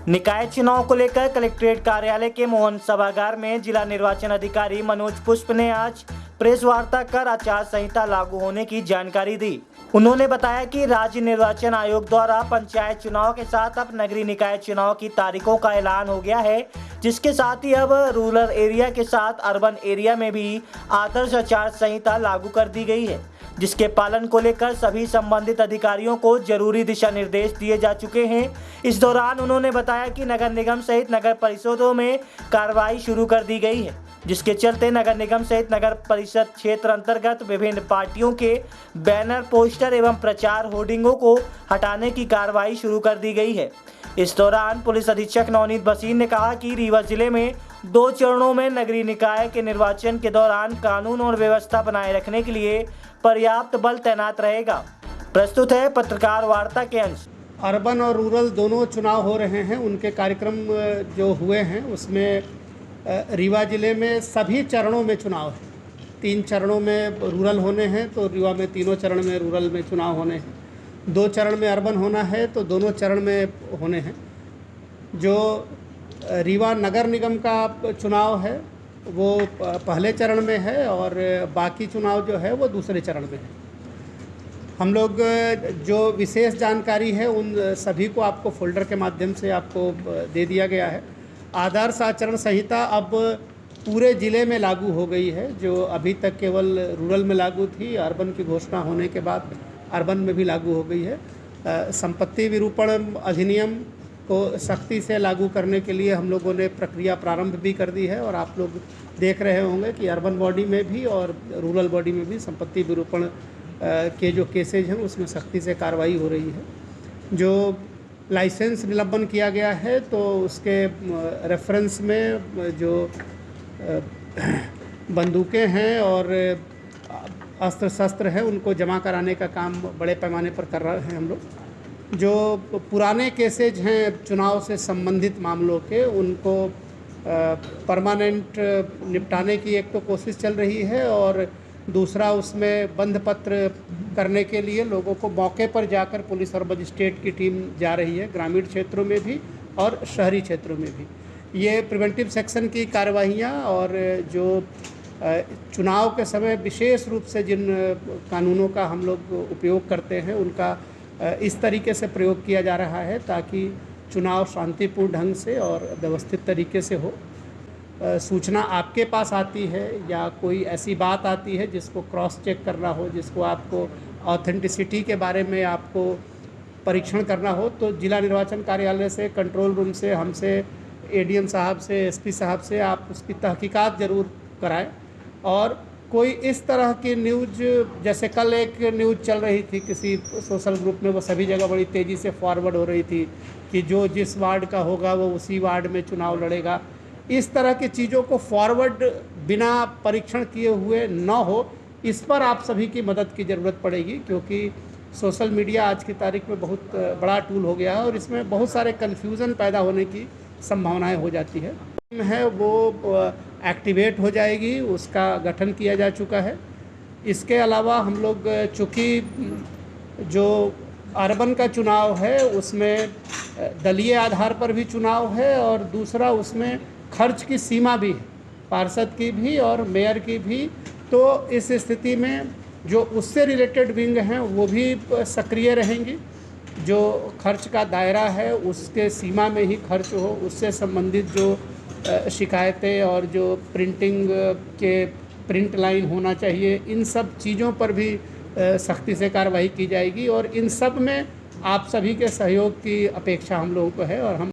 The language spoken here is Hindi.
निकाय चुनाव को लेकर कलेक्ट्रेट कार्यालय के मोहन सभागार में जिला निर्वाचन अधिकारी मनोज पुष्प ने आज प्रेस वार्ता कर आचार संहिता लागू होने की जानकारी दी। उन्होंने बताया कि राज्य निर्वाचन आयोग द्वारा पंचायत चुनाव के साथ अब नगरीय निकाय चुनाव की तारीखों का ऐलान हो गया है, जिसके साथ ही अब रूरल एरिया के साथ अर्बन एरिया में भी आदर्श आचार संहिता लागू कर दी गई है, जिसके पालन को लेकर सभी संबंधित अधिकारियों को जरूरी दिशा निर्देश दिए जा चुके हैं। इस दौरान उन्होंने बताया कि नगर निगम सहित नगर परिषदों में कार्रवाई शुरू कर दी गई है, जिसके चलते नगर निगम सहित नगर परिषद क्षेत्र अंतर्गत विभिन्न पार्टियों के बैनर, पोस्टर एवं प्रचार होर्डिंगों को हटाने की कार्रवाई शुरू कर दी गई है। इस दौरान पुलिस अधीक्षक नवनीत भसीन ने कहा कि रीवा जिले में 2 चरणों में नगरीय निकाय के निर्वाचन के दौरान कानून और व्यवस्था बनाए रखने के लिए पर्याप्त बल तैनात रहेगा। प्रस्तुत है पत्रकार वार्ता के अंश। अर्बन और रूरल दोनों चुनाव हो रहे हैं, उनके कार्यक्रम जो हुए हैं उसमें रीवा जिले में सभी चरणों में चुनाव है। 3 चरणों में रूरल होने हैं तो रीवा में तीनों चरण में रूरल में चुनाव होने हैं। 2 चरण में अर्बन होना है तो दोनों चरण में होने हैं। जो रीवा नगर निगम का चुनाव है वो पहले चरण में है और बाकी चुनाव जो है वो दूसरे चरण में है। हम लोग जो विशेष जानकारी है उन सभी को आपको फोल्डर के माध्यम से आपको दे दिया गया है। आदर्श आचरण संहिता अब पूरे ज़िले में लागू हो गई है, जो अभी तक केवल रूरल में लागू थी। अर्बन की घोषणा होने के बाद अर्बन में भी लागू हो गई है। संपत्ति विरूपण अधिनियम को सख्ती से लागू करने के लिए हम लोगों ने प्रक्रिया प्रारंभ भी कर दी है और आप लोग देख रहे होंगे कि अर्बन बॉडी में भी और रूरल बॉडी में भी संपत्ति विरूपण के जो केसेज हैं उसमें सख्ती से कार्रवाई हो रही है। जो लाइसेंस निलंबन किया गया है तो उसके रेफरेंस में जो बंदूकें हैं और अस्त्र शस्त्र है उनको जमा कराने का काम बड़े पैमाने पर कर रहे हैं हम लोग। जो पुराने केसेज हैं चुनाव से संबंधित मामलों के, उनको परमानेंट निपटाने की एक तो कोशिश चल रही है और दूसरा उसमें बंध पत्र करने के लिए लोगों को मौके पर जाकर पुलिस और मजिस्ट्रेट की टीम जा रही है, ग्रामीण क्षेत्रों में भी और शहरी क्षेत्रों में भी। ये प्रिवेंटिव सेक्शन की कार्रवाइयाँ और जो चुनाव के समय विशेष रूप से जिन कानूनों का हम लोग उपयोग करते हैं उनका इस तरीके से प्रयोग किया जा रहा है ताकि चुनाव शांतिपूर्ण ढंग से और व्यवस्थित तरीके से हो। सूचना आपके पास आती है या कोई ऐसी बात आती है जिसको क्रॉस चेक करना हो, जिसको आपको ऑथेंटिसिटी के बारे में आपको परीक्षण करना हो, तो जिला निर्वाचन कार्यालय से, कंट्रोल रूम से, हमसे, एडीएम साहब से, एसपी साहब से आप उसकी तहकीकात ज़रूर कराएं। और कोई इस तरह की न्यूज़, जैसे कल एक न्यूज़ चल रही थी किसी सोशल ग्रुप में, वो सभी जगह बड़ी तेज़ी से फॉरवर्ड हो रही थी कि जो जिस वार्ड का होगा वो उसी वार्ड में चुनाव लड़ेगा। इस तरह की चीज़ों को फॉरवर्ड बिना परीक्षण किए हुए न हो, इस पर आप सभी की मदद की ज़रूरत पड़ेगी, क्योंकि सोशल मीडिया आज की तारीख में बहुत बड़ा टूल हो गया है और इसमें बहुत सारे कन्फ्यूज़न पैदा होने की संभावनाएं हो जाती है वो एक्टिवेट हो जाएगी, उसका गठन किया जा चुका है। इसके अलावा हम लोग चूँकि जो अर्बन का चुनाव है उसमें दलीय आधार पर भी चुनाव है और दूसरा उसमें खर्च की सीमा भी है, पार्षद की भी और मेयर की भी। तो इस स्थिति में जो उससे रिलेटेड विंग हैं वो भी सक्रिय रहेंगी। जो खर्च का दायरा है उसके सीमा में ही खर्च हो, उससे संबंधित जो शिकायतें और जो प्रिंटिंग के प्रिंट लाइन होना चाहिए, इन सब चीज़ों पर भी सख्ती से कार्रवाई की जाएगी और इन सब में आप सभी के सहयोग की अपेक्षा हम लोगों को है और हम